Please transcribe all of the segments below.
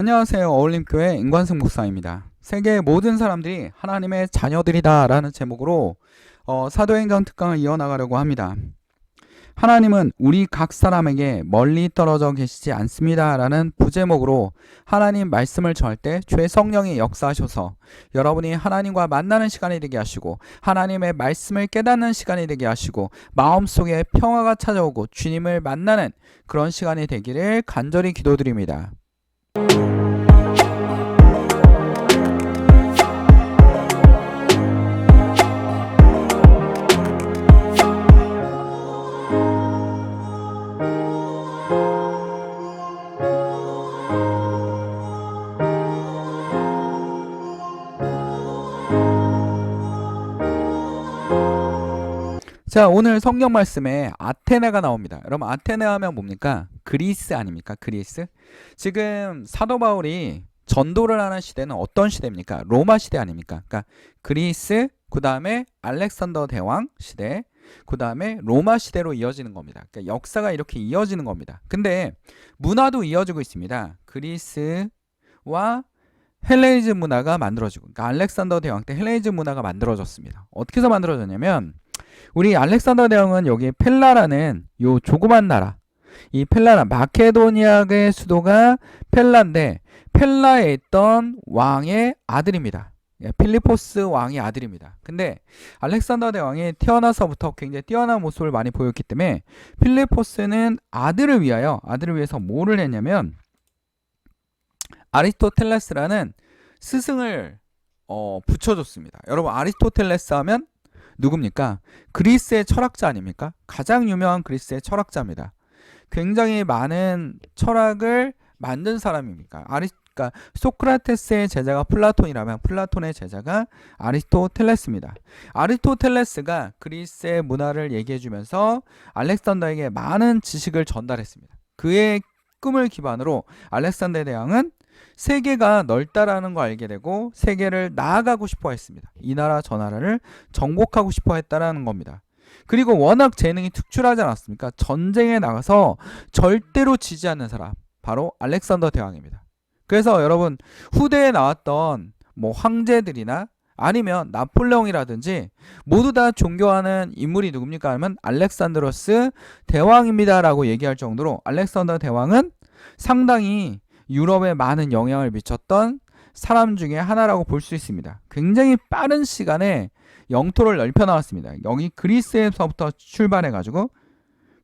안녕하세요. 어울림교회 임관승 목사입니다. 세계의 모든 사람들이 하나님의 자녀들이다 라는 제목으로 사도행전 특강을 이어나가려고 합니다. 하나님은 우리 각 사람에게 멀리 떨어져 계시지 않습니다 라는 부제목으로 하나님 말씀을 전할 때 주의 성령이 역사하셔서 여러분이 하나님과 만나는 시간이 되게 하시고 하나님의 말씀을 깨닫는 시간이 되게 하시고 마음속에 평화가 찾아오고 주님을 만나는 그런 시간이 되기를 간절히 기도드립니다. 자, 오늘 성경 말씀에 아테네가 나옵니다. 여러분, 아테네 하면 뭡니까? 그리스 아닙니까? 그리스? 지금 사도 바울이 전도를 하는 시대는 어떤 시대입니까? 로마 시대 아닙니까? 그러니까 그리스, 그 다음에 알렉산더 대왕 시대, 그 다음에 로마 시대로 이어지는 겁니다. 그러니까 역사가 이렇게 이어지는 겁니다. 근데 문화도 이어지고 있습니다. 그리스와 헬레니즘 문화가 만들어지고, 그러니까 알렉산더 대왕 때 헬레니즘 문화가 만들어졌습니다. 어떻게 해서 만들어졌냐면 우리 알렉산더 대왕은 여기 펠라라는 요 조그만 나라, 이 펠라라 마케도니아의 수도가 펠라인데 펠라에 있던 왕의 아들입니다. 필리포스 왕의 아들입니다. 근데 알렉산더 대왕이 태어나서부터 굉장히 뛰어난 모습을 많이 보였기 때문에 필리포스는 아들을 위해서 뭐를 했냐면 아리스토텔레스라는 스승을 붙여줬습니다. 여러분, 아리스토텔레스 하면 누굽니까? 그리스의 철학자 아닙니까? 가장 유명한 그리스의 철학자입니다. 굉장히 많은 철학을 만든 사람입니까? 그러니까 소크라테스의 제자가 플라톤이라면 플라톤의 제자가 아리스토텔레스입니다. 아리스토텔레스가 그리스의 문화를 얘기해주면서 알렉산더에게 많은 지식을 전달했습니다. 그의 꿈을 기반으로 알렉산더 대왕은 세계가 넓다라는 걸 알게 되고 세계를 나아가고 싶어 했습니다. 이 나라 저 나라를 정복하고 싶어 했다라는 겁니다. 그리고 워낙 재능이 특출하지 않았습니까? 전쟁에 나가서 절대로 지지 않는 사람, 바로 알렉산더 대왕입니다. 그래서 여러분, 후대에 나왔던 뭐 황제들이나 아니면 나폴레옹이라든지 모두 다 존경하는 인물이 누굽니까? 하면 알렉산드로스 대왕입니다 라고 얘기할 정도로 알렉산더 대왕은 상당히 유럽에 많은 영향을 미쳤던 사람 중에 하나라고 볼 수 있습니다. 굉장히 빠른 시간에 영토를 넓혀 나왔습니다. 여기 그리스에서부터 출발해가지고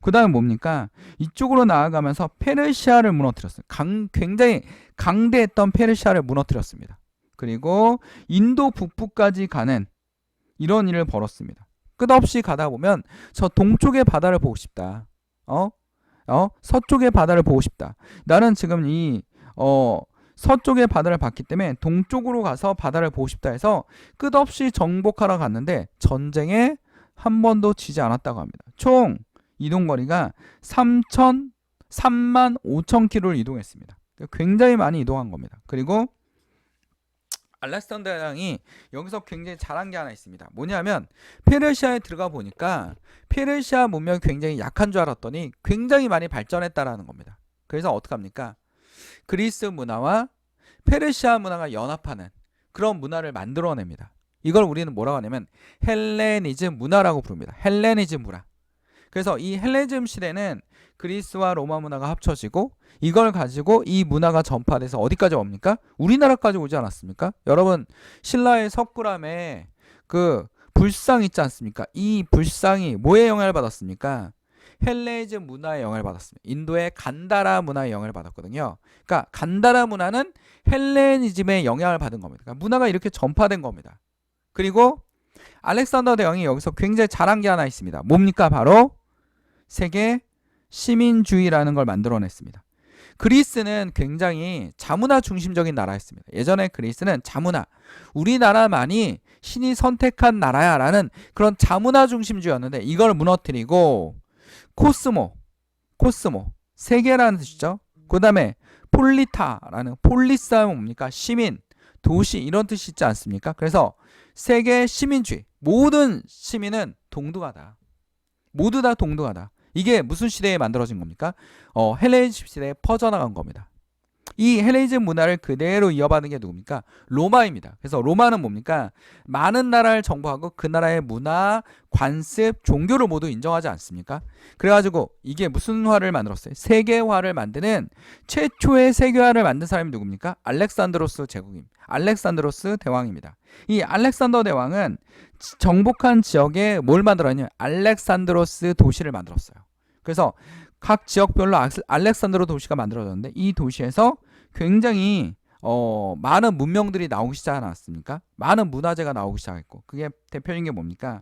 그 다음에 뭡니까? 이쪽으로 나아가면서 페르시아를 무너뜨렸어요. 굉장히 강대했던 페르시아를 무너뜨렸습니다. 그리고 인도 북부까지 가는 이런 일을 벌였습니다. 끝없이 가다 보면 저 동쪽의 바다를 보고 싶다. 서쪽의 바다를 보고 싶다. 나는 지금 이 서쪽의 바다를 봤기 때문에 동쪽으로 가서 바다를 보고 싶다 해서 끝없이 정복하러 갔는데 전쟁에 한 번도 지지 않았다고 합니다. 총 이동거리가 3만 5천 킬로를 이동했습니다. 굉장히 많이 이동한 겁니다. 그리고 알렉산더 대왕이 여기서 굉장히 잘한 게 하나 있습니다. 뭐냐면 페르시아에 들어가 보니까 페르시아 문명이 굉장히 약한 줄 알았더니 굉장히 많이 발전했다라는 겁니다. 그래서 어떡합니까? 그리스 문화와 페르시아 문화가 연합하는 그런 문화를 만들어냅니다. 이걸 우리는 뭐라고 하냐면 헬레니즘 문화라고 부릅니다. 헬레니즘 문화. 그래서 이 헬레니즘 시대는 그리스와 로마 문화가 합쳐지고 이걸 가지고 이 문화가 전파돼서 어디까지 옵니까? 우리나라까지 오지 않았습니까? 여러분, 신라의 석굴암에 그 불상 있지 않습니까? 이 불상이 뭐에 영향을 받았습니까? 헬레니즘 문화에 영향을 받았습니다. 인도의 간다라 문화에 영향을 받았거든요. 그러니까 간다라 문화는 헬레니즘에 영향을 받은 겁니다. 그러니까 문화가 이렇게 전파된 겁니다. 그리고 알렉산더 대왕이 여기서 굉장히 잘한 게 하나 있습니다. 뭡니까? 바로 세계 시민주의라는 걸 만들어냈습니다. 그리스는 굉장히 자문화 중심적인 나라였습니다. 예전에 그리스는 자문화, 우리나라만이 신이 선택한 나라야라는 그런 자문화 중심주의였는데 이걸 무너뜨리고 코스모, 세계라는 뜻이죠. 그 다음에 폴리타라는, 폴리스하면 뭡니까? 시민, 도시 이런 뜻이 있지 않습니까? 그래서 세계 시민주의, 모든 시민은 동등하다. 모두 다 동등하다. 이게 무슨 시대에 만들어진 겁니까? 헬레니즘 시대에 퍼져나간 겁니다. 이 헬레니즘 문화를 그대로 이어받는 게 누굽니까? 로마입니다. 그래서 로마는 뭡니까? 많은 나라를 정복하고 그 나라의 문화, 관습, 종교를 모두 인정하지 않습니까? 그래가지고 이게 무슨 화를 만들었어요? 세계화를 만드는 최초의 세계화를 만든 사람이 누굽니까? 알렉산드로스 제국입니다. 알렉산드로스 대왕입니다. 이 알렉산더 대왕은 정복한 지역에 뭘 만들었냐면 알렉산드로스 도시를 만들었어요. 그래서 각 지역별로 알렉산드로 도시가 만들어졌는데 이 도시에서 굉장히 많은 문명들이 나오기 시작하지 않았습니까? 많은 문화재가 나오기 시작했고 그게 대표적인 게 뭡니까?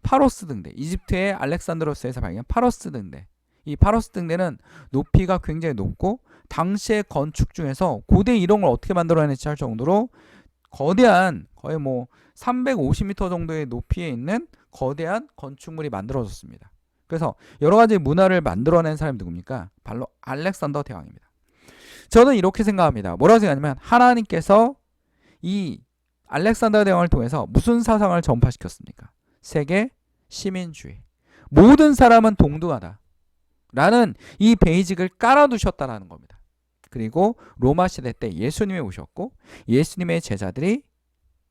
파로스 등대, 이집트의 알렉산드로스에서 발견한 파로스 등대. 이 파로스 등대는 높이가 굉장히 높고 당시의 건축 중에서 고대 이런 걸 어떻게 만들어냈지 할 정도로 거대한 거의 뭐 350m 정도의 높이에 있는 거대한 건축물이 만들어졌습니다. 그래서 여러 가지 문화를 만들어낸 사람이 누굽니까? 바로 알렉산더 대왕입니다. 저는 이렇게 생각합니다. 뭐라고 생각하냐면 하나님께서 이 알렉산더 대왕을 통해서 무슨 사상을 전파시켰습니까? 세계 시민주의. 모든 사람은 동등하다. 라는 이 베이직을 깔아두셨다라는 겁니다. 그리고 로마 시대 때 예수님이 오셨고 예수님의 제자들이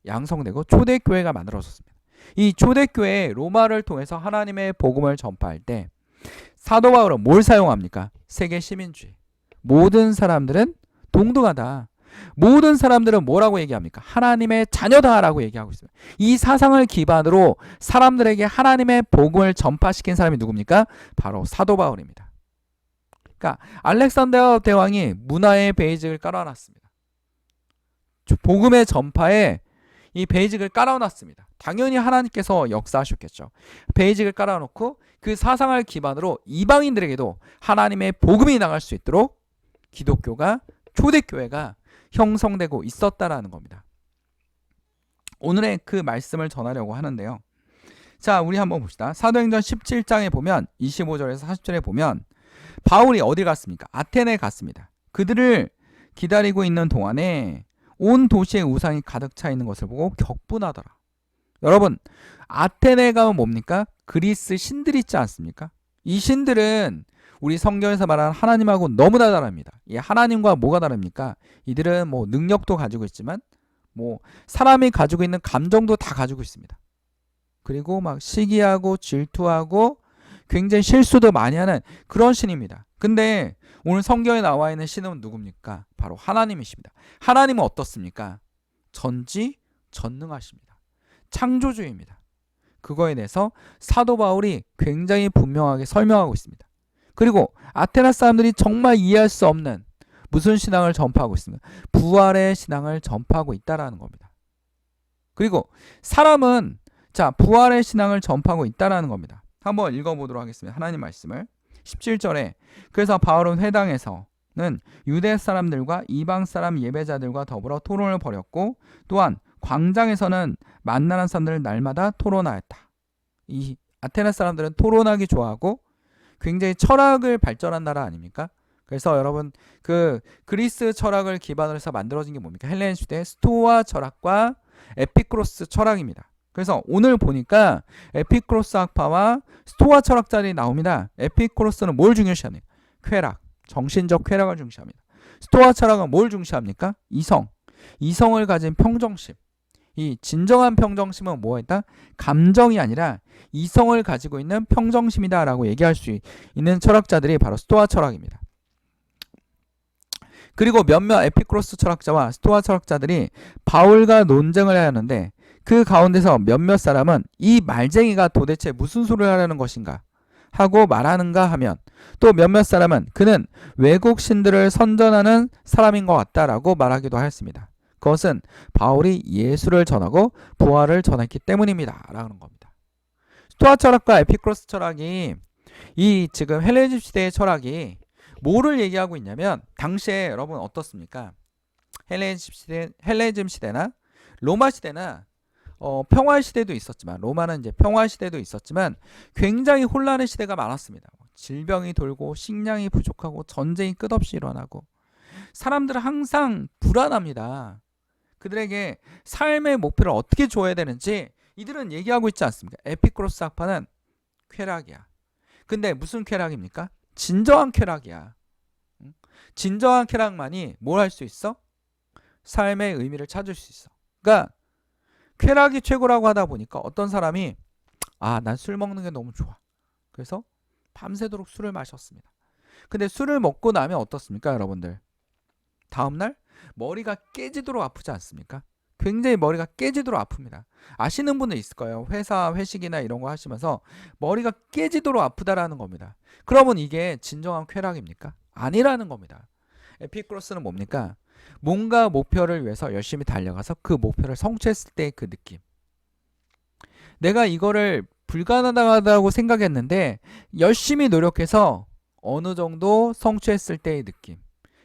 양성되고 초대교회가 만들어졌습니다. 이 초대교회 로마를 통해서 하나님의 복음을 전파할 때 사도 바울은 뭘 사용합니까? 세계 시민주의. 모든 사람들은 동등하다. 모든 사람들은 뭐라고 얘기합니까? 하나님의 자녀다라고 얘기하고 있습니다. 이 사상을 기반으로 사람들에게 하나님의 복음을 전파시킨 사람이 누굽니까? 바로 사도 바울입니다. 그러니까 알렉산더 대왕이 문화의 베이직을 깔아놨습니다. 복음의 전파에 이 베이직을 깔아놨습니다. 당연히 하나님께서 역사하셨겠죠. 베이직을 깔아놓고 그 사상을 기반으로 이방인들에게도 하나님의 복음이 나갈 수 있도록 기독교가 초대교회가 형성되고 있었다라는 겁니다. 오늘의 그 말씀을 전하려고 하는데요. 자, 우리 한번 봅시다. 사도행전 17장에 보면 25절에서 40절에 보면 바울이 어디 갔습니까? 아테네에 갔습니다. 그들을 기다리고 있는 동안에 온 도시에 우상이 가득 차 있는 것을 보고 격분하더라. 여러분, 아테네 가면 뭡니까? 그리스 신들이 있지 않습니까? 이 신들은 우리 성경에서 말하는 하나님하고 너무나 다릅니다. 이 하나님과 뭐가 다릅니까? 이들은 뭐 능력도 가지고 있지만 뭐 사람이 가지고 있는 감정도 다 가지고 있습니다. 그리고 막 시기하고 질투하고 굉장히 실수도 많이 하는 그런 신입니다. 근데 오늘 성경에 나와 있는 신은 누굽니까? 바로 하나님이십니다. 하나님은 어떻습니까? 전지전능하십니다. 창조주입니다. 그거에 대해서 사도 바울이 굉장히 분명하게 설명하고 있습니다. 그리고 아테네 사람들이 정말 이해할 수 없는 무슨 신앙을 전파하고 있습니까? 부활의 신앙을 전파하고 있다라는 겁니다. 그리고 사람은 부활의 신앙을 전파하고 있다라는 겁니다. 한번 읽어보도록 하겠습니다. 하나님 말씀을 17절에 그래서 바울은 회당에서는 유대 사람들과 이방 사람 예배자들과 더불어 토론을 벌였고 또한 광장에서는 만나는 사람들을 날마다 토론하였다. 이 아테네 사람들은 토론하기 좋아하고 굉장히 철학을 발전한 나라 아닙니까? 그래서 여러분 그 그리스 철학을 기반으로 해서 만들어진 게 뭡니까? 헬레니 시대의 스토아 철학과 에피쿠로스 철학입니다. 그래서 오늘 보니까 에피쿠로스 학파와 스토아 철학자들이 나옵니다. 에피쿠로스는 뭘 중요시합니까? 쾌락, 정신적 쾌락을 중시합니다. 스토아 철학은 뭘 중시합니까? 이성을 가진 평정심. 이 진정한 평정심은 뭐였다? 감정이 아니라 이성을 가지고 있는 평정심이다 라고 얘기할 수 있는 철학자들이 바로 스토아 철학입니다. 그리고 몇몇 에피쿠로스 철학자와 스토아 철학자들이 바울과 논쟁을 하였는데 그 가운데서 몇몇 사람은 이 말쟁이가 도대체 무슨 소리를 하려는 것인가 하고 말하는가 하면 또 몇몇 사람은 그는 외국 신들을 선전하는 사람인 것 같다라고 말하기도 하였습니다. 그것은 바울이 예수를 전하고 부활을 전했기 때문입니다. 라는 겁니다. 스토아 철학과 에피쿠로스 철학이 이 지금 헬레니즘 시대의 철학이 뭐를 얘기하고 있냐면 당시에 여러분 어떻습니까? 헬레니즘 시대나 로마 시대나 평화 시대도 있었지만 로마는 이제 평화 시대도 있었지만 굉장히 혼란의 시대가 많았습니다. 질병이 돌고 식량이 부족하고 전쟁이 끝없이 일어나고 사람들은 항상 불안합니다. 그들에게 삶의 목표를 어떻게 줘야 되는지 이들은 얘기하고 있지 않습니까? 에피쿠로스 학파는 쾌락이야. 근데 무슨 쾌락입니까? 진정한 쾌락이야. 진정한 쾌락만이 뭘 할 수 있어? 삶의 의미를 찾을 수 있어. 그러니까 쾌락이 최고라고 하다 보니까 어떤 사람이 난 술 먹는 게 너무 좋아. 그래서 밤새도록 술을 마셨습니다. 근데 술을 먹고 나면 어떻습니까, 여러분들? 다음날 머리가 깨지도록 아프지 않습니까? 굉장히 머리가 깨지도록 아픕니다. 아시는 분들 있을 거예요. 회사 회식이나 이런 거 하시면서 머리가 깨지도록 아프다라는 겁니다. 그러면 이게 진정한 쾌락입니까? 아니라는 겁니다. 에피크로스는 뭡니까? 뭔가 목표를 위해서 열심히 달려가서 그 목표를 성취했을 때 그 느낌. 내가 이거를 불가능하다고 생각했는데 열심히 노력해서 어느 정도 성취했을 때의 느낌.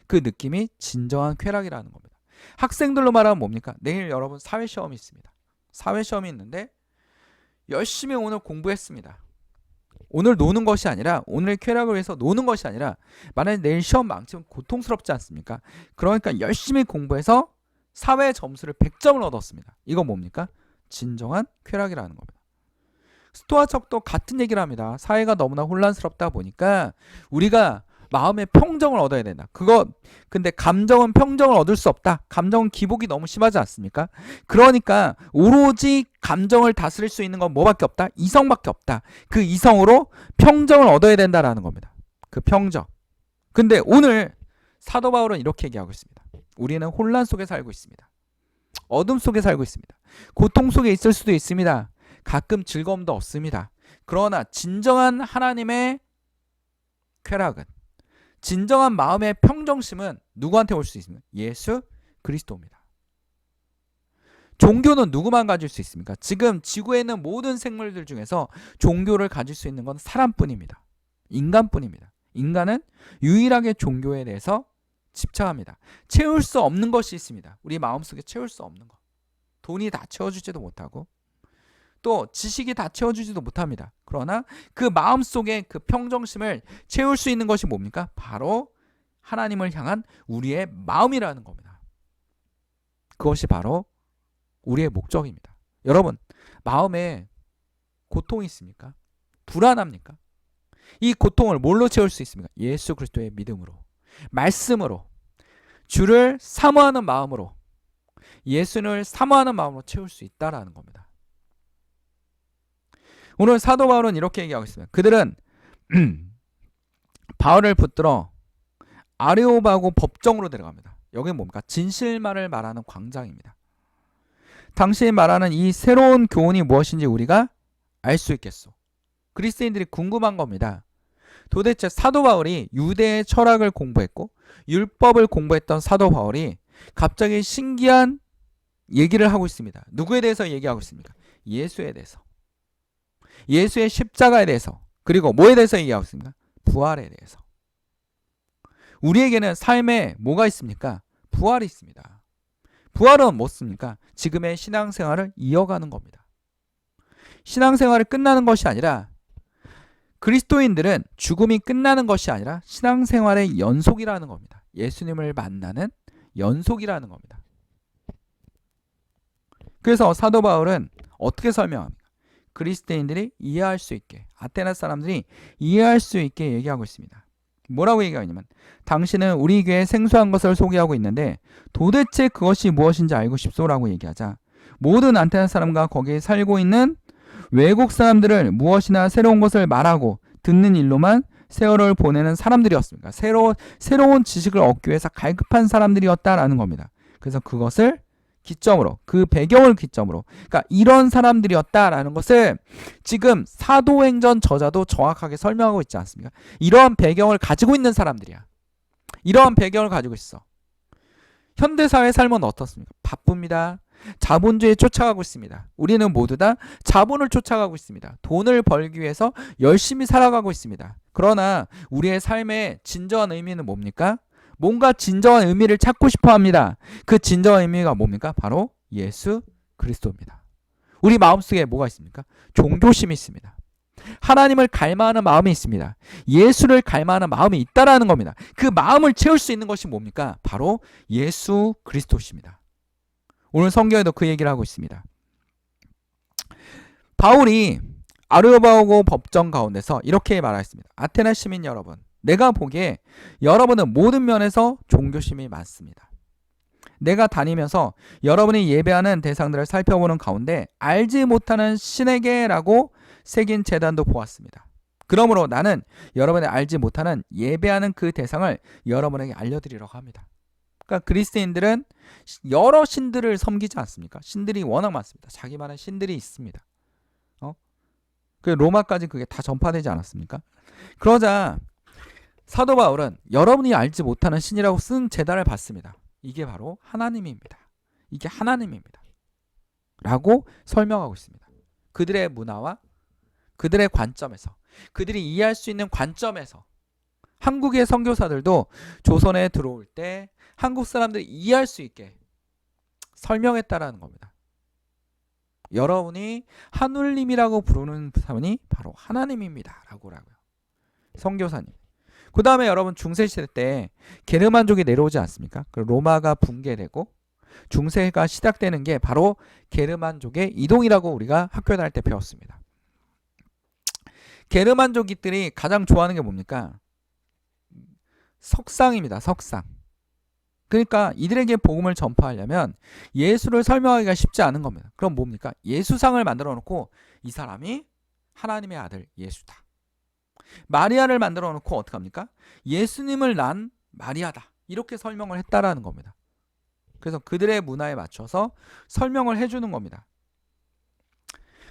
그 느낌이 진정한 쾌락이라는 겁니다. 학생들로 말하면 뭡니까? 내일 여러분 사회시험이 있습니다. 사회시험이 있는데 열심히 오늘 공부했습니다. 오늘 노는 것이 아니라, 오늘 쾌락을 위해서 노는 것이 아니라, 만약에 내일 시험 망치면 고통스럽지 않습니까? 그러니까 열심히 공부해서 사회 점수를 100점을 얻었습니다. 이건 뭡니까? 진정한 쾌락이라는 겁니다. 스토아 척도 같은 얘기를 합니다. 사회가 너무나 혼란스럽다 보니까 우리가 마음의 평정을 얻어야 된다. 근데 감정은 평정을 얻을 수 없다. 감정은 기복이 너무 심하지 않습니까? 그러니까 오로지 감정을 다스릴 수 있는 건 뭐밖에 없다? 이성밖에 없다. 그 이성으로 평정을 얻어야 된다라는 겁니다. 그 평정. 근데 오늘 사도 바울은 이렇게 얘기하고 있습니다. 우리는 혼란 속에 살고 있습니다. 어둠 속에 살고 있습니다. 고통 속에 있을 수도 있습니다. 가끔 즐거움도 없습니다. 그러나 진정한 하나님의 쾌락은, 진정한 마음의 평정심은 누구한테 올 수 있습니까? 예수 그리스도입니다. 종교는 누구만 가질 수 있습니까? 지금 지구에 있는 모든 생물들 중에서 종교를 가질 수 있는 건 사람뿐입니다. 인간뿐입니다. 인간은 유일하게 종교에 대해서 집착합니다. 채울 수 없는 것이 있습니다. 우리 마음속에 채울 수 없는 것. 돈이 다 채워주지도 못하고 또 지식이 다 채워주지도 못합니다. 그러나 그 마음속에 그 평정심을 채울 수 있는 것이 뭡니까? 바로 하나님을 향한 우리의 마음이라는 겁니다. 그것이 바로 우리의 목적입니다. 여러분, 마음에 고통이 있습니까? 불안합니까? 이 고통을 뭘로 채울 수 있습니까? 예수 그리스도의 믿음으로, 말씀으로, 주를 사모하는 마음으로, 예수를 사모하는 마음으로 채울 수 있다라는 겁니다. 오늘 사도 바울은 이렇게 얘기하고 있습니다. 그들은 바울을 붙들어 아레오바고 법정으로 데려갑니다. 여기 뭡니까? 진실말을 말하는 광장입니다. 당신이 말하는 이 새로운 교훈이 무엇인지 우리가 알 수 있겠소. 그리스도인들이 궁금한 겁니다. 도대체 사도 바울이 유대의 철학을 공부했고 율법을 공부했던 사도 바울이 갑자기 신기한 얘기를 하고 있습니다. 누구에 대해서 얘기하고 있습니까? 예수에 대해서. 예수의 십자가에 대해서, 그리고 뭐에 대해서 얘기하고 있습니까? 부활에 대해서. 우리에게는 삶에 뭐가 있습니까? 부활이 있습니다. 부활은 뭐습니까? 지금의 신앙생활을 이어가는 겁니다. 신앙생활이 끝나는 것이 아니라, 그리스도인들은 죽음이 끝나는 것이 아니라 신앙생활의 연속이라는 겁니다. 예수님을 만나는 연속이라는 겁니다. 그래서 사도 바울은 어떻게 설명합니까? 그리스도인들이 이해할 수 있게, 아테네 사람들이 이해할 수 있게 얘기하고 있습니다. 뭐라고 얘기하냐면, 당신은 우리 교회에 생소한 것을 소개하고 있는데 도대체 그것이 무엇인지 알고 싶소라고 얘기하자, 모든 아테네 사람과 거기에 살고 있는 외국 사람들을 무엇이나 새로운 것을 말하고 듣는 일로만 세월을 보내는 사람들이었습니다. 새로운 지식을 얻기 위해서 갈급한 사람들이었다라는 겁니다. 그래서 그것을 기점으로, 그 배경을 기점으로, 그러니까 이런 사람들이었다라는 것을 지금 사도행전 저자도 정확하게 설명하고 있지 않습니까? 이러한 배경을 가지고 있는 사람들이야. 이러한 배경을 가지고 있어. 현대사회 삶은 어떻습니까? 바쁩니다. 자본주의에 쫓아가고 있습니다. 우리는 모두 다 자본을 쫓아가고 있습니다. 돈을 벌기 위해서 열심히 살아가고 있습니다. 그러나 우리의 삶의 진정한 의미는 뭡니까? 뭔가 진정한 의미를 찾고 싶어 합니다. 그 진정한 의미가 뭡니까? 바로 예수 그리스도입니다. 우리 마음속에 뭐가 있습니까? 종교심이 있습니다. 하나님을 갈망하는 마음이 있습니다. 예수를 갈망하는 마음이 있다라는 겁니다. 그 마음을 채울 수 있는 것이 뭡니까? 바로 예수 그리스도십니다. 오늘 성경에도 그 얘기를 하고 있습니다. 바울이 아레오바고 법정 가운데서 이렇게 말했습니다. 아테네 시민 여러분, 내가 보기에 여러분은 모든 면에서 종교심이 많습니다. 내가 다니면서 여러분이 예배하는 대상들을 살펴보는 가운데 알지 못하는 신에게라고 새긴 제단도 보았습니다. 그러므로 나는 여러분이 알지 못하는 예배하는 그 대상을 여러분에게 알려드리려고 합니다. 그러니까 그리스도인들은 여러 신들을 섬기지 않습니까? 신들이 워낙 많습니다. 자기만의 신들이 있습니다. 그 로마까지 그게 다 전파되지 않았습니까? 그러자 사도 바울은 여러분이 알지 못하는 신이라고 쓴 제단을 받습니다. 이게 바로 하나님입니다. 이게 하나님입니다. 라고 설명하고 있습니다. 그들의 문화와 그들의 관점에서, 그들이 이해할 수 있는 관점에서 한국의 선교사들도 조선에 들어올 때 한국 사람들이 이해할 수 있게 설명했다라는 겁니다. 여러분이 하늘님이라고 부르는 사람이 바로 하나님입니다. 라고요. 선교사님. 그 다음에 여러분 중세시대 때 게르만족이 내려오지 않습니까? 로마가 붕괴되고 중세가 시작되는 게 바로 게르만족의 이동이라고 우리가 학교에 다닐 때 배웠습니다. 게르만족들이 가장 좋아하는 게 뭡니까? 석상입니다. 석상. 그러니까 이들에게 복음을 전파하려면 예수를 설명하기가 쉽지 않은 겁니다. 그럼 뭡니까? 예수상을 만들어 놓고 이 사람이 하나님의 아들 예수다. 마리아를 만들어 놓고 어떻게 합니까? 예수님을 낳은 마리아다. 이렇게 설명을 했다라는 겁니다. 그래서 그들의 문화에 맞춰서 설명을 해주는 겁니다.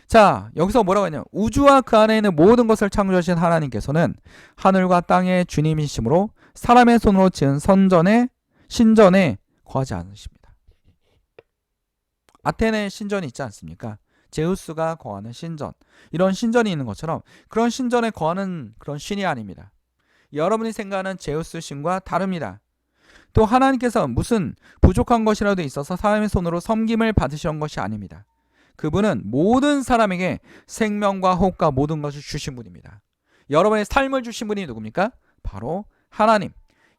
자, 여기서 뭐라고 했냐면 우주와 그 안에 있는 모든 것을 창조하신 하나님께서는 하늘과 땅의 주님이시므로 사람의 손으로 지은 신전에 거하지 않으십니다. 아테네 신전이 있지 않습니까? 제우스가 거하는 신전, 이런 신전이 있는 것처럼 그런 신전에 거하는 그런 신이 아닙니다. 여러분이 생각하는 제우스 신과 다릅니다. 또 하나님께서 무슨 부족한 것이라도 있어서 사람의 손으로 섬김을 받으시는 것이 아닙니다. 그분은 모든 사람에게 생명과 호흡과 모든 것을 주신 분입니다. 여러분의 삶을 주신 분이 누굽니까? 바로 하나님,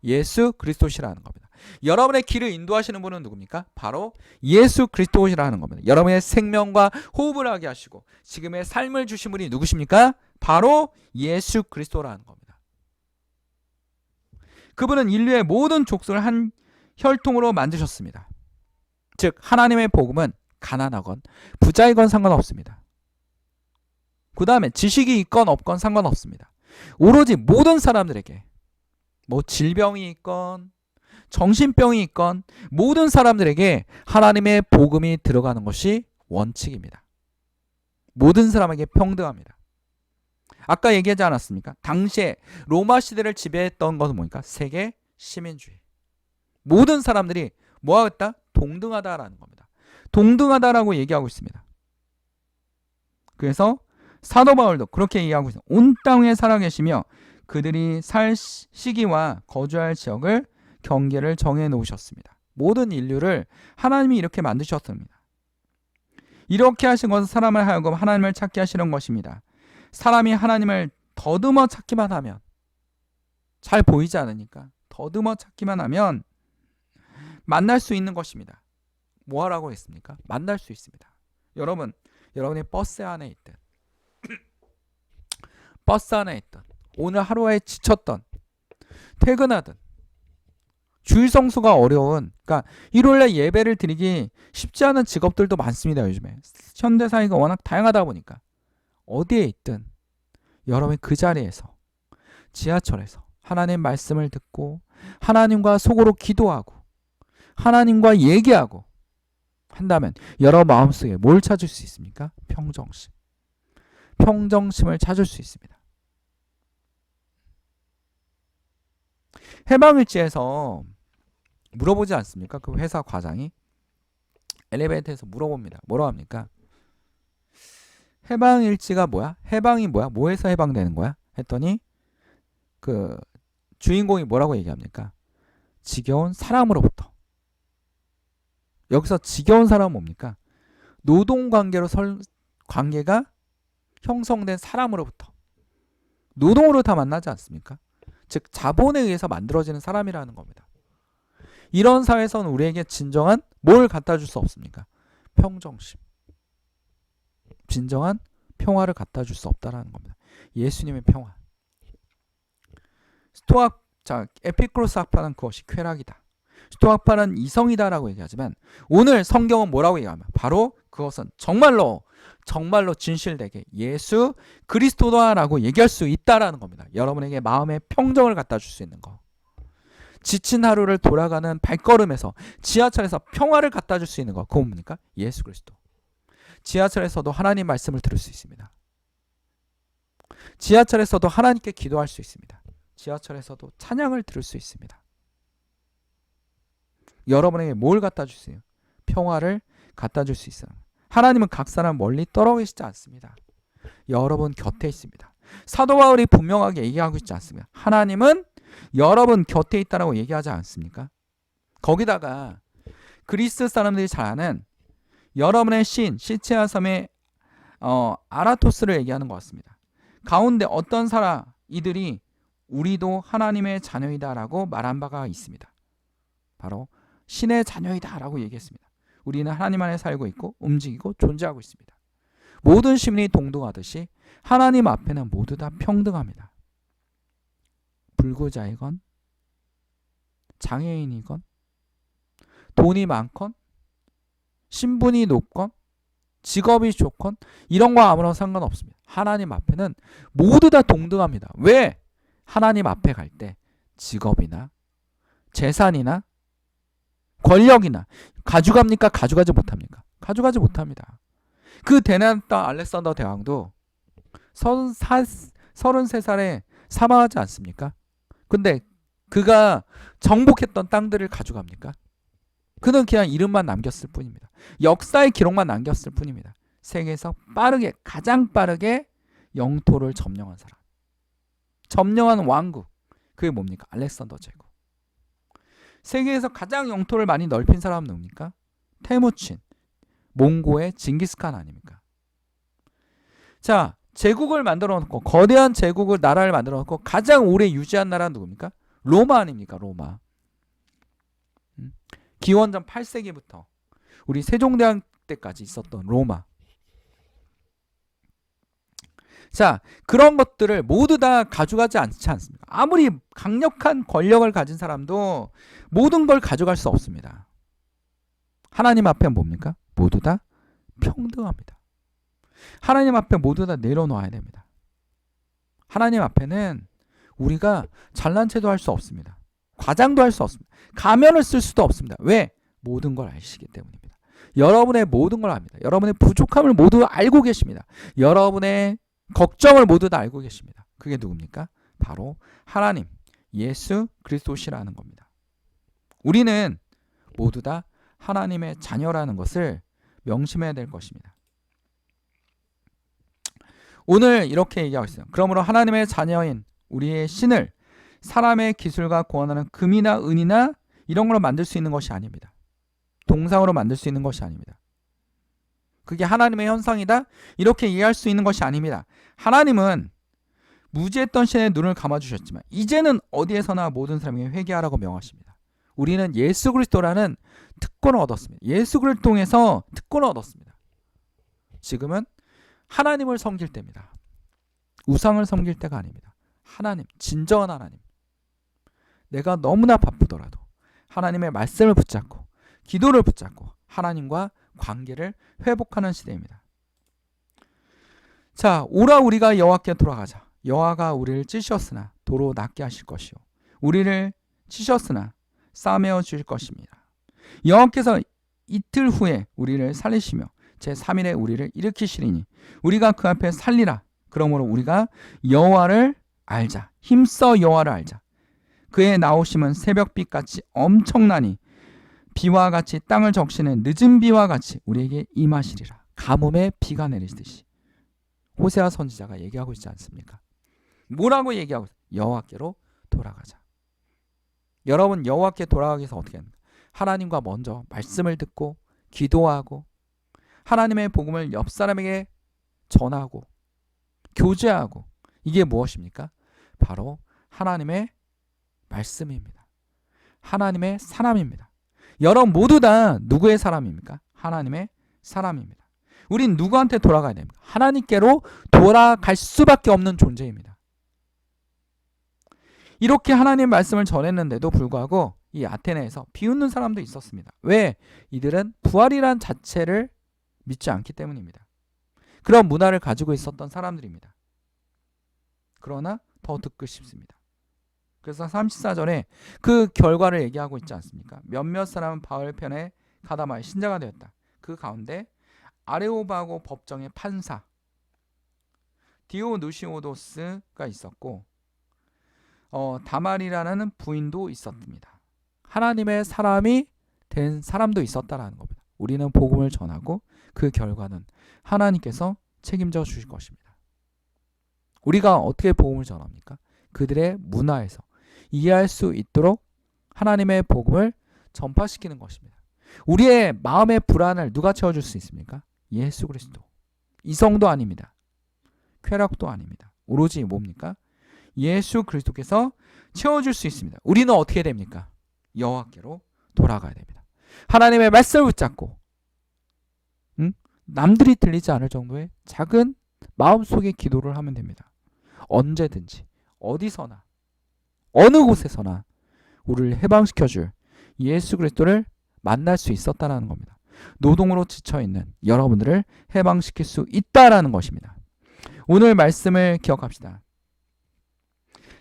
예수 그리스도시라는 겁니다. 여러분의 길을 인도하시는 분은 누굽니까? 바로 예수 그리스도시라는 겁니다. 여러분의 생명과 호흡을 하게 하시고 지금의 삶을 주신 분이 누구십니까? 바로 예수 그리스도라는 겁니다. 그분은 인류의 모든 족속을 한 혈통으로 만드셨습니다. 즉 하나님의 복음은 가난하건 부자이건 상관없습니다. 그 다음에 지식이 있건 없건 상관없습니다. 오로지 모든 사람들에게 뭐 질병이 있건 정신병이 있건 모든 사람들에게 하나님의 복음이 들어가는 것이 원칙입니다. 모든 사람에게 평등합니다. 아까 얘기하지 않았습니까? 당시에 로마 시대를 지배했던 것은 뭡니까? 세계 시민주의. 모든 사람들이 뭐하겠다? 동등하다라는 겁니다. 동등하다라고 얘기하고 있습니다. 그래서 사도 바울도 그렇게 얘기하고 있습니다. 온 땅에 살아계시며 그들이 살 시기와 거주할 지역을 경계를 정해 놓으셨습니다. 모든 인류를 하나님이 이렇게 만드셨습니다. 이렇게 하신 것은 사람을 하여금 하나님을 찾게 하시는 것입니다. 사람이 하나님을 더듬어 찾기만 하면, 잘 보이지 않으니까 더듬어 찾기만 하면 만날 수 있는 것입니다. 뭐 하라고 했습니까? 만날 수 있습니다. 여러분의 버스 안에 있든 버스 안에 있든 오늘 하루에 지쳤던 퇴근하든 주일 성수가 어려운, 그러니까 일요일날 예배를 드리기 쉽지 않은 직업들도 많습니다. 요즘에 현대사회가 워낙 다양하다 보니까 어디에 있든 여러분이 그 자리에서 지하철에서 하나님의 말씀을 듣고 하나님과 속으로 기도하고 하나님과 얘기하고 한다면 여러분 마음속에 뭘 찾을 수 있습니까? 평정심. 평정심을 찾을 수 있습니다. 해방일지에서 물어보지 않습니까? 그 회사 과장이 엘리베이터에서 물어봅니다. 뭐라고 합니까? 해방일지가 뭐야? 해방이 뭐야? 뭐에서 해방되는 거야? 했더니 그 주인공이 뭐라고 얘기합니까? 지겨운 사람으로부터. 여기서 지겨운 사람은 뭡니까? 노동관계로 관계가 형성된 사람으로부터. 노동으로 다 만나지 않습니까? 즉 자본에 의해서 만들어지는 사람이라는 겁니다. 이런 사회에서는 우리에게 진정한 뭘 갖다 줄 수 없습니까? 평정심. 진정한 평화를 갖다 줄 수 없다라는 겁니다. 예수님의 평화. 에피크로스 학파는 그것이 쾌락이다. 스토아파는 이성이다라고 얘기하지만 오늘 성경은 뭐라고 얘기하면 바로 그것은 정말로 진실되게 예수 그리스도다라고 얘기할 수 있다라는 겁니다. 여러분에게 마음의 평정을 갖다 줄 수 있는 거. 지친 하루를 돌아가는 발걸음에서 지하철에서 평화를 갖다 줄 수 있는 거. 그건 뭡니까? 예수 그리스도. 지하철에서도 하나님 말씀을 들을 수 있습니다. 지하철에서도 하나님께 기도할 수 있습니다. 지하철에서도 찬양을 들을 수 있습니다. 여러분에게 뭘 갖다 주세요? 평화를 갖다 줄 수 있어요. 하나님은 각 사람 멀리 떨어 계시지 않습니다. 여러분 곁에 있습니다. 사도 바울이 분명하게 얘기하고 있지 않습니까? 하나님은 여러분 곁에 있다라고 얘기하지 않습니까? 거기다가 그리스 사람들이 잘 아는 여러분의 시인 시체아 섬의 아라토스를 얘기하는 것 같습니다. 가운데 어떤 사람 이들이 우리도 하나님의 자녀이다라고 말한 바가 있습니다. 바로 신의 자녀이다라고 얘기했습니다. 우리는 하나님 안에 살고 있고 움직이고 존재하고 있습니다. 모든 시민이 동등하듯이 하나님 앞에는 모두 다 평등합니다. 불구자이건 장애인이건 돈이 많건 신분이 높건 직업이 좋건 이런 거 아무런 상관없습니다. 하나님 앞에는 모두 다 동등합니다. 왜? 하나님 앞에 갈 때 직업이나 재산이나 권력이나 가져갑니까? 가져가지 못합니까? 가져가지 못합니다. 그 대난 땅 알렉산더 대왕도 33살에 사망하지 않습니까? 근데 그가 정복했던 땅들을 가져갑니까? 그는 그냥 이름만 남겼을 뿐입니다. 역사의 기록만 남겼을 뿐입니다. 세계에서 가장 빠르게 영토를 점령한 사람. 점령한 왕국. 그게 뭡니까? 알렉산더 제국. 세계에서 가장 영토를 많이 넓힌 사람은 누굽니까? 테무친, 몽고의 징기스칸 아닙니까? 자, 제국을 만들어 놓고 거대한 제국을 나라를 만들어 놓고 가장 오래 유지한 나라는 누굽니까? 로마 아닙니까? 로마. 기원전 8세기부터 우리 세종대왕 때까지 있었던 로마. 자, 그런 것들을 모두 다 가져가지 않지 않습니까? 아무리 강력한 권력을 가진 사람도 모든 걸 가져갈 수 없습니다. 하나님 앞에 뭡니까? 모두 다 평등합니다. 하나님 앞에 모두 다 내려놓아야 됩니다. 하나님 앞에는 우리가 잘난 체도 할 수 없습니다. 과장도 할 수 없습니다. 가면을 쓸 수도 없습니다. 왜? 모든 걸 아시기 때문입니다. 여러분의 모든 걸 압니다. 여러분의 부족함을 모두 알고 계십니다. 여러분의 걱정을 모두 다 알고 계십니다. 그게 누굽니까? 바로 하나님, 예수 그리스도시라는 겁니다. 우리는 모두 다 하나님의 자녀라는 것을 명심해야 될 것입니다. 오늘 이렇게 얘기하고 있어요. 그러므로 하나님의 자녀인 우리의 신을 사람의 기술과 고안하는 금이나 은이나 이런 걸로 만들 수 있는 것이 아닙니다. 동상으로 만들 수 있는 것이 아닙니다. 그게 하나님의 현상이다? 이렇게 이해할 수 있는 것이 아닙니다. 하나님은 무지했던 신의 눈을 감아주셨지만 이제는 어디에서나 모든 사람에게 회개하라고 명하십니다. 우리는 예수 그리스도라는 특권을 얻었습니다. 예수 그리스도를 통해서 특권을 얻었습니다. 지금은 하나님을 섬길 때입니다. 우상을 섬길 때가 아닙니다. 하나님, 진정한 하나님. 내가 너무나 바쁘더라도 하나님의 말씀을 붙잡고 기도를 붙잡고 하나님과 관계를 회복하는 시대입니다. 자, 오라 우리가 여호와께 돌아가자. 여호와가 우리를 찌셨으나 도로 낫게 하실 것이요 우리를 치셨으나 싸매어 주실 것입니다. 여호와께서 이틀 후에 우리를 살리시며 제3일에 우리를 일으키시리니 우리가 그 앞에 살리라. 그러므로 우리가 여호와를 알자. 힘써 여호와를 알자. 그의 나오심은 새벽빛같이 엄청나니 비와 같이 땅을 적시는 늦은 비와 같이 우리에게 임하시리라. 가뭄에 비가 내리듯이. 호세아 선지자가 얘기하고 있지 않습니까? 뭐라고 얘기하고 있어요? 여호와께로 돌아가자. 여러분 여호와께 돌아가기 위해서 어떻게 합니까? 하나님과 먼저 말씀을 듣고 기도하고 하나님의 복음을 옆 사람에게 전하고 교제하고 이게 무엇입니까? 바로 하나님의 말씀입니다. 하나님의 사람입니다. 여러분 모두 다 누구의 사람입니까? 하나님의 사람입니다. 우린 누구한테 돌아가야 됩니까? 하나님께로 돌아갈 수밖에 없는 존재입니다. 이렇게 하나님의 말씀을 전했는데도 불구하고 이 아테네에서 비웃는 사람도 있었습니다. 왜? 이들은 부활이란 자체를 믿지 않기 때문입니다. 그런 문화를 가지고 있었던 사람들입니다. 그러나 더 듣고 싶습니다. 그래서 34절에 그 결과를 얘기하고 있지 않습니까? 몇몇 사람은 바울 편에 가담하여 신자가 되었다. 그 가운데 아레오바고 법정의 판사 디오누시오도스가 있었고 다말이라는 부인도 있었습니다. 하나님의 사람이 된 사람도 있었다라는 겁니다. 우리는 복음을 전하고 그 결과는 하나님께서 책임져 주실 것입니다. 우리가 어떻게 복음을 전합니까? 그들의 문화에서 이해할 수 있도록 하나님의 복음을 전파시키는 것입니다. 우리의 마음의 불안을 누가 채워줄 수 있습니까? 예수 그리스도. 이성도 아닙니다. 쾌락도 아닙니다. 오로지 뭡니까? 예수 그리스도께서 채워줄 수 있습니다. 우리는 어떻게 됩니까? 여호와께로 돌아가야 됩니다. 하나님의 말씀을 붙잡고 남들이 들리지 않을 정도의 작은 마음속의 기도를 하면 됩니다. 언제든지 어디서나 어느 곳에서나 우리를 해방시켜줄 예수 그리스도를 만날 수 있었다는 겁니다. 노동으로 지쳐있는 여러분들을 해방시킬 수 있다라는 것입니다. 오늘 말씀을 기억합시다.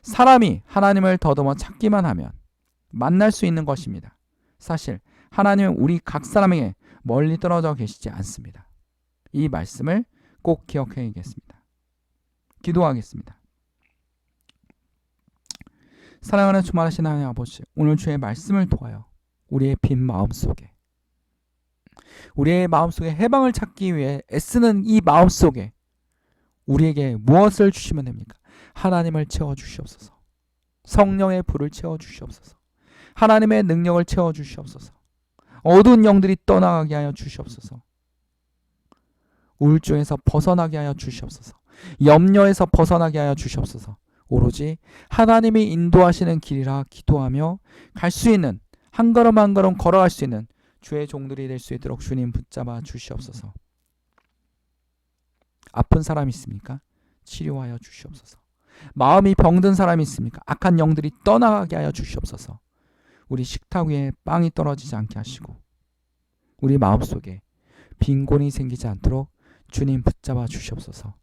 사람이 하나님을 더듬어 찾기만 하면 만날 수 있는 것입니다. 사실 하나님은 우리 각 사람에게 멀리 떨어져 계시지 않습니다. 이 말씀을 꼭 기억해야겠습니다. 기도하겠습니다. 사랑하는 주말하신 하나님 아버지, 오늘 주의 말씀을 통하여 우리의 빈 마음속에 우리의 마음속에 해방을 찾기 위해 애쓰는 이 마음속에 우리에게 무엇을 주시면 됩니까? 하나님을 채워주시옵소서. 성령의 불을 채워주시옵소서. 하나님의 능력을 채워주시옵소서. 어두운 영들이 떠나가게 하여 주시옵소서. 우울증에서 벗어나게 하여 주시옵소서. 염려에서 벗어나게 하여 주시옵소서. 오로지 하나님이 인도하시는 길이라 기도하며 갈 수 있는 한 걸음 한 걸음 걸어갈 수 있는 주의 종들이 될 수 있도록 주님 붙잡아 주시옵소서. 아픈 사람이 있습니까? 치료하여 주시옵소서. 마음이 병든 사람이 있습니까? 악한 영들이 떠나가게 하여 주시옵소서. 우리 식탁 위에 빵이 떨어지지 않게 하시고 우리 마음속에 빈곤이 생기지 않도록 주님 붙잡아 주시옵소서.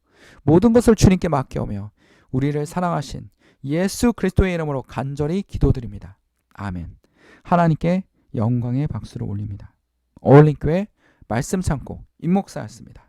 모든 것을 주님께 맡겨오며 우리를 사랑하신 예수 그리스도의 이름으로 간절히 기도드립니다. 아멘. 하나님께 영광의 박수를 올립니다. 어울림교회 말씀 창고 임목사였습니다.